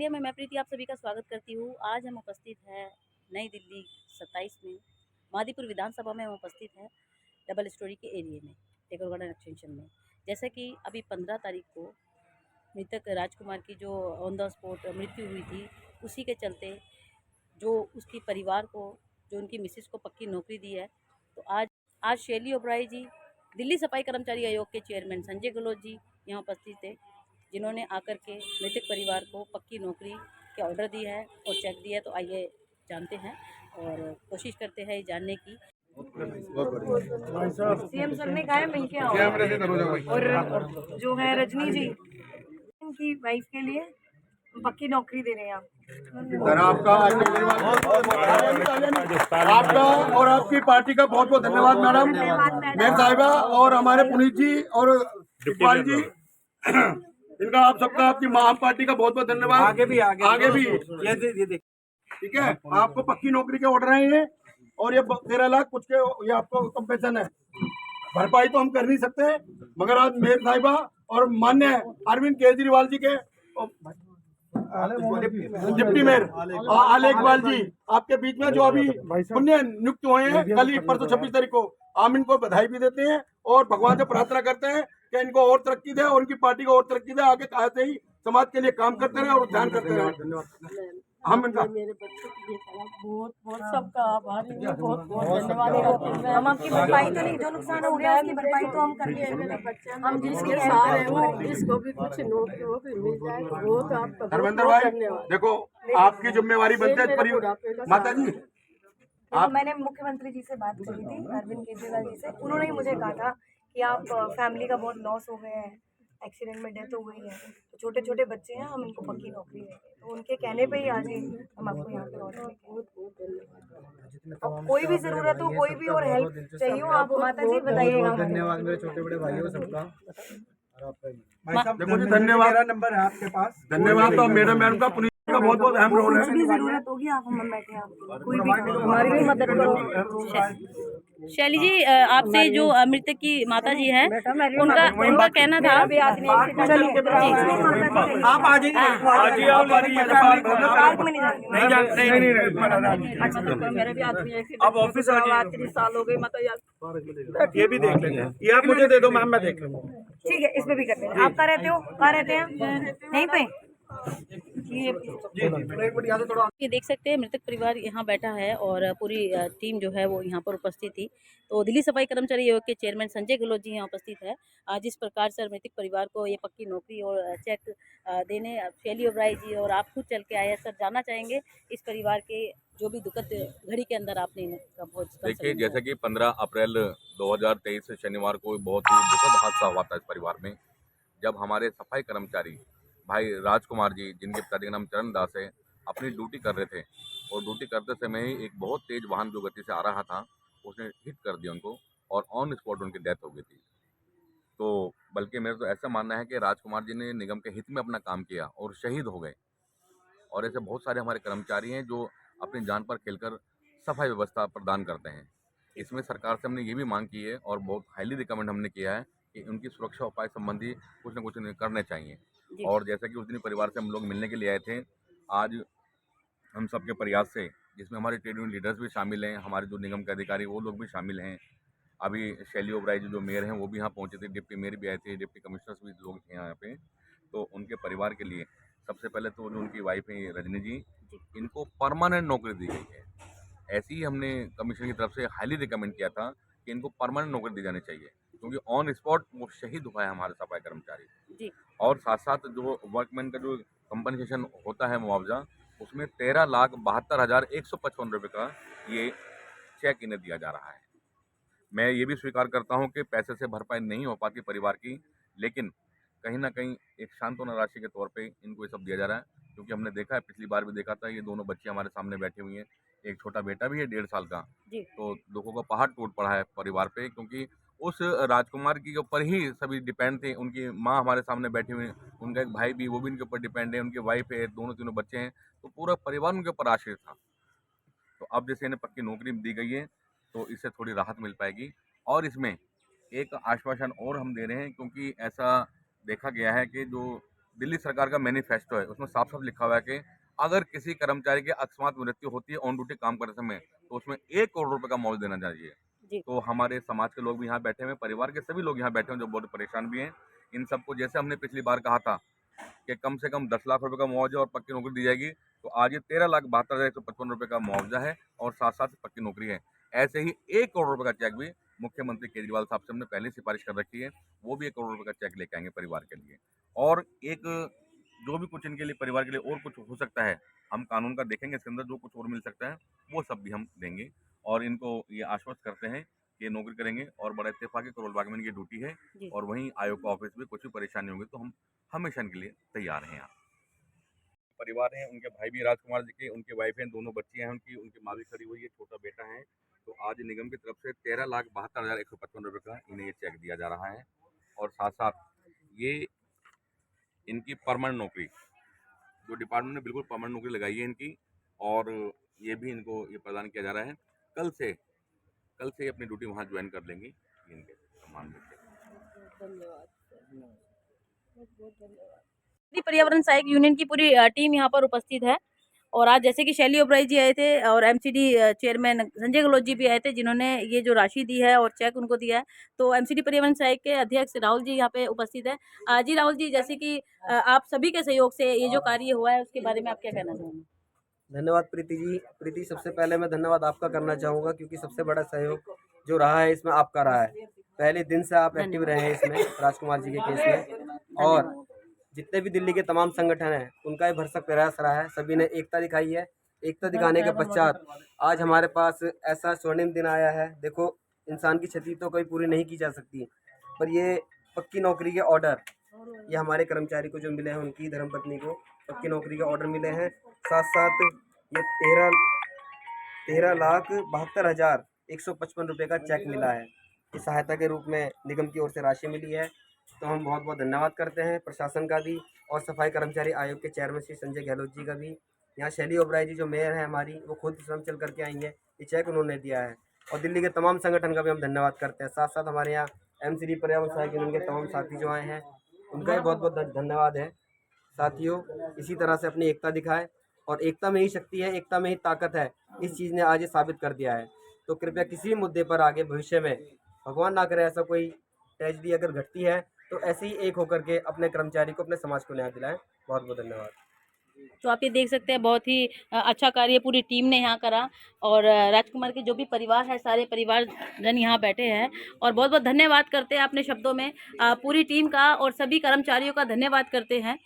India में मैं प्रीति आप सभी का स्वागत करती हूँ। आज हम उपस्थित हैं नई दिल्ली 27 में मादीपुर विधानसभा में हम उपस्थित हैं डबल स्टोरी के एरिया में टेकर गार्डन एक्सटेंशन में। जैसा कि अभी 15 तारीख को मृतक राजकुमार की जो ऑन द स्पॉट मृत्यु हुई थी, उसी के चलते जो उसकी परिवार को, जो उनकी मिसेस को पक्की नौकरी दी है, तो आज शैली ओबराय जी, दिल्ली सफाई कर्मचारी आयोग के चेयरमैन संजय गहलोत जी यहाँ उपस्थित थे, जिन्होंने आकर के मृतक परिवार को पक्की नौकरी के ऑर्डर दिया है और चेक दिया है। तो आइए जानते हैं और कोशिश करते हैं जानने की। सीएम सर ने कहा है मिलके आओ। और जो है रजनी जी, उनकी वाइफ के लिए पक्की नौकरी दे रहे हैं सर, आपका और आपकी पार्टी का बहुत बहुत धन्यवाद मैडम, मेयर साहिबा और हमारे पुनीत जी और इकबाल जी, इनका आप सबका, आपकी आम पार्टी का बहुत बहुत धन्यवाद। आगे भी ये ठीक है। आपको पक्की नौकरी के ऑर्डर आए हैं और ये 13 लाख कुछ के ये आपको कंपेंसेशन है। भरपाई तो हम कर नहीं सकते, मगर आज मेयर साहिबा और मान्य अरविंद केजरीवाल जी के डिप्टी मेयर आले इकबाल जी, आपके बीच में जो अभी पुण्य नियुक्त हुए हैं कल ही परसों 26 तारीख को, हम इनको बधाई भी देते हैं और भगवान से प्रार्थना करते हैं कि इनको और तरक्की दे और उनकी पार्टी को और तरक्की दे, आगे ऐसे ही समाज के लिए काम करते रहे और ध्यान करते रहे। धन्यवाद। हम इनका मेरे बच्चों के लिए बहुत सबका आभारी हूँ, बहुत धन्यवाद। हम आपकी भरपाई तो नहीं, जो नुकसान हो गया उसकी भरपाई तो हम कर देंगे। हम जिसके सारे हो जिसको भी कुछ नौकरी मिल जाए बहुत आपका धर्मेंद्र भाई, देखो आपकी जिम्मेवारी बनती है माता जी। मैंने मुख्यमंत्री जी से बात करी थी, अरविंद केजरीवाल जी से। उन्होंने ही मुझे कहा था कि आप फैमिली का बहुत लॉस हो गया है, एक्सीडेंट में डेथ हो गई है, तो छोटे छोटे बच्चे हैं, हम इनको पक्की नौकरी देंगे। तो उनके कहने पे ही आज हम आपको यहाँ पे ऑर्डर देंगे। कोई भी जरूरत हो, कोई भी और हेल्प चाहिए हो, आप माता जी बताइएगा। धन्यवाद मेरे छोटे बड़े भाइयों सबका। देखो जी, धन्यवाद। मेरा नंबर है आपके पास। धन्यवाद। तो मैडम का पुनीत का बहुत बहुत अहम रोल है। कुछ भी जरूरत होगी आप हम बैठे हैं, कोई भी हमारी भी मदद करो। शैली जी, आपसे जो मृतक की माता जी हैं, उनका कहना था। आप आ जाइए, मेरा भी आदमी अब ऑफिस साल हो गए, मतलब ये भी देख लेंगे, ये आप मुझे दे दो मैम, मैं देख लूंगा। ठीक है, इसमें भी करते हैं। आप कहाँ रहते हो? कहाँ रहते हैं? यहीं पे। ये देख सकते हैं मृतक परिवार यहाँ बैठा है और पूरी टीम जो है वो यहाँ पर उपस्थित थी। तो दिल्ली सफाई कर्मचारी आयोग के चेयरमैन संजय गहलोत जी यहाँ उपस्थित है। जिस प्रकार से मृतक परिवार को ये पक्की नौकरी और चेक देने शैली ओबराय जी और आप खुद चल के आए हैं, सर जानना चाहेंगे इस परिवार के जो भी दुखद घड़ी के अंदर आपने इनका बहुत। देखिए, जैसे कि 15 अप्रैल 2023 शनिवार को बहुत ही दुखद हादसा हुआ था इस परिवार में, जब हमारे सफाई कर्मचारी भाई राजकुमार जी, जिनके पिता का नाम चरण दास है, अपनी ड्यूटी कर रहे थे और ड्यूटी करते समय ही एक बहुत तेज वाहन जो गति से आ रहा था उसने हिट कर दिया उनको और ऑन स्पॉट उनकी डेथ हो गई थी। तो बल्कि मेरा तो ऐसा मानना है कि राजकुमार जी ने निगम के हित में अपना काम किया और शहीद हो गए। और ऐसे बहुत सारे हमारे कर्मचारी हैं जो अपनी जान पर खेलकर सफाई व्यवस्था प्रदान करते हैं। इसमें सरकार से हमने ये भी मांग की है और बहुत हाईली रिकमेंड हमने किया है कि उनकी सुरक्षा उपाय संबंधी कुछ न कुछ करने चाहिए। और जैसा कि उस दिन परिवार से हम लोग मिलने के लिए आए थे, आज हम सबके प्रयास से, जिसमें हमारे ट्रेड यूनियन लीडर्स भी शामिल हैं, हमारे जो निगम के अधिकारी वो लोग भी शामिल हैं, अभी शैली ओबराय जी जो मेयर हैं वो भी यहाँ पहुँचे थे, डिप्टी मेयर भी आए थे, डिप्टी कमिश्नर्स भी लोग थे यहाँ पे। तो उनके परिवार के लिए सबसे पहले तो जो उनकी वाइफ है रजनी जी, इनको परमानेंट नौकरी दी गई है। ऐसे ही हमने कमीशन की तरफ से हाईली रिकमेंड किया था कि इनको परमानेंट नौकरी दी जानी चाहिए, क्योंकि ऑन स्पॉट वो शहीद हुआ है हमारे सफाई कर्मचारी। और साथ साथ जो वर्कमैन का जो कंपनसेशन होता है मुआवजा, उसमें 13,72,155 रुपये का ये चेक इन्हें दिया जा रहा है। मैं ये भी स्वीकार करता हूँ कि पैसे से भरपाई नहीं हो पाती परिवार की, लेकिन कहीं ना कहीं एक सांत्वना राशि के तौर पे इनको ये सब दिया जा रहा है, क्योंकि हमने देखा है, पिछली बार भी देखा था, ये दोनों बच्चे हमारे सामने बैठी हुई हैं, एक छोटा बेटा भी है 1.5 साल का। तो दुखों का पहाड़ टूट पड़ा है परिवार पे, क्योंकि उस राजकुमार के ऊपर ही सभी डिपेंड थे। उनकी माँ हमारे सामने बैठी हुई है, उनका एक भाई भी, वो भी उनके ऊपर डिपेंड है, उनकी वाइफ है, दोनों तीनों बच्चे हैं, तो पूरा परिवार उनके ऊपर आश्रित था। तो अब जैसे इन्हें पक्की नौकरी दी गई है तो इससे थोड़ी राहत मिल पाएगी। और इसमें एक आश्वासन और हम दे रहे हैं, क्योंकि ऐसा देखा गया है कि जो दिल्ली सरकार का मैनिफेस्टो है, उसमें साफ साफ लिखा हुआ है कि अगर किसी कर्मचारी की अकस्मात मृत्यु होती है ऑन ड्यूटी काम करते समय, तो उसमें 1 करोड़ रुपए का मुआवजा देना चाहिए। जी। तो हमारे समाज के लोग भी यहाँ बैठे हुए हैं, परिवार के सभी लोग यहाँ बैठे हैं जो बहुत परेशान भी हैं। इन सबको जैसे हमने पिछली बार कहा था कि कम से कम 10 लाख रुपए का मुआवजा और पक्की नौकरी दी जाएगी, तो आज ये 13,72,155 रुपए का मुआवजा है और साथ-साथ पक्की नौकरी है। ऐसे ही 1 करोड़ रुपए का चेक भी मुख्यमंत्री केजरीवाल साहब से हमने पहले सिफारिश कर रखी है, वो भी 1 करोड़ रुपए का चेक लेके आएँगे परिवार के लिए। और एक जो भी कुछ इनके लिए परिवार के लिए और कुछ हो सकता है, हम कानून का देखेंगे, इसके अंदर जो कुछ और मिल सकता है, वो सब भी हम देंगे और इनको ये आश्वस्त करते हैं कि ये नौकरी करेंगे और बड़ा इत्तेफाक करोल बाग में इनकी ड्यूटी है जी। और वहीं आयोग का ऑफिस में कुछ भी परेशानी होगी तो हम हमेशा इनके लिए तैयार हैं यहाँ। परिवार हैं, उनके भाई भी राजकुमार जी के, उनकी वाइफ हैं, दोनों बच्चियाँ हैं उनकी माँ भी खड़ी हुई है, छोटा बेटा है। तो आज निगम की तरफ से 13,72,155 रुपए का इन्हें ये चेक दिया जा रहा है और साथ-साथ ये इनकी परमानेंट नौकरी, जो डिपार्टमेंट ने बिल्कुल परमानेंट नौकरी लगाई है इनकी और ये भी इनको ये प्रदान किया जा रहा है। कल से ये अपनी ड्यूटी वहाँ ज्वाइन कर लेंगी इनके सम्मान में। पर्यावरण सहायक यूनियन की पूरी टीम यहाँ पर उपस्थित है और आज जैसे कि शैली ओबराय जी आए थे और एमसीडी चेयरमैन संजय गहलोत जी भी आए थे जिन्होंने ये जो राशि दी है और चेक उनको दिया है। तो एमसीडी पर्यावरण सहायक के अध्यक्ष राहुल जी यहाँ पे उपस्थित है। जी राहुल जी, जैसे कि आप सभी के सहयोग से ये जो कार्य हुआ है उसके बारे में आप क्या कहना चाहेंगे? धन्यवाद प्रीति जी। प्रीति, सबसे पहले मैं धन्यवाद आपका करना चाहूँगा क्योंकि सबसे बड़ा सहयोग जो रहा है इसमें आपका रहा है। पहले दिन से आप एक्टिव रहे हैं इसमें राजकुमार जी के केस में और जितने भी दिल्ली के तमाम संगठन हैं उनका ये भरसक प्रयास रहा है। सभी ने एकता दिखाई है। एकता दिखाने के पश्चात आज हमारे पास ऐसा स्वर्णिम दिन आया है। देखो, इंसान की क्षति तो कोई पूरी नहीं की जा सकती, पर ये पक्की नौकरी के ऑर्डर ये हमारे कर्मचारी को जो मिले हैं, उनकी धर्मपत्नी को पक्की नौकरी के ऑर्डर मिले हैं। साथ साथ ये 13,72,155 रुपये का चेक मिला है। इस सहायता के रूप में निगम की ओर से राशि मिली है, तो हम बहुत बहुत धन्यवाद करते हैं प्रशासन का भी और सफाई कर्मचारी आयोग के चेयरमैन श्री संजय गहलोत जी का भी। यहाँ शैली ओबराय जी जो मेयर है हमारी, वो खुद स्वयं चल करके आई है, ये चेक उन्होंने दिया है और दिल्ली के तमाम संगठन का भी हम धन्यवाद करते हैं। साथ साथ हमारे यहाँ एमसीडी पर्यावरण सहायक यूनियन के तमाम साथी जो आए हैं उनका भी बहुत बहुत धन्यवाद है। साथियों, इसी तरह से अपनी एकता दिखाए और एकता में ही शक्ति है, एकता में ही ताकत है। इस चीज़ ने आज ये साबित कर दिया है। तो कृपया किसी भी मुद्दे पर आगे भविष्य में, भगवान ना करे ऐसा कोई ट्रेजेडी अगर घटती है, तो ऐसे ही एक होकर के अपने कर्मचारी को, अपने समाज को न्याय दिलाएं। बहुत बहुत धन्यवाद। तो आप ये देख सकते हैं बहुत ही अच्छा कार्य पूरी टीम ने यहाँ करा और राजकुमार के जो भी परिवार है सारे परिवारजन यहाँ बैठे हैं और बहुत बहुत धन्यवाद करते हैं अपने शब्दों में पूरी टीम का और सभी कर्मचारियों का धन्यवाद करते हैं।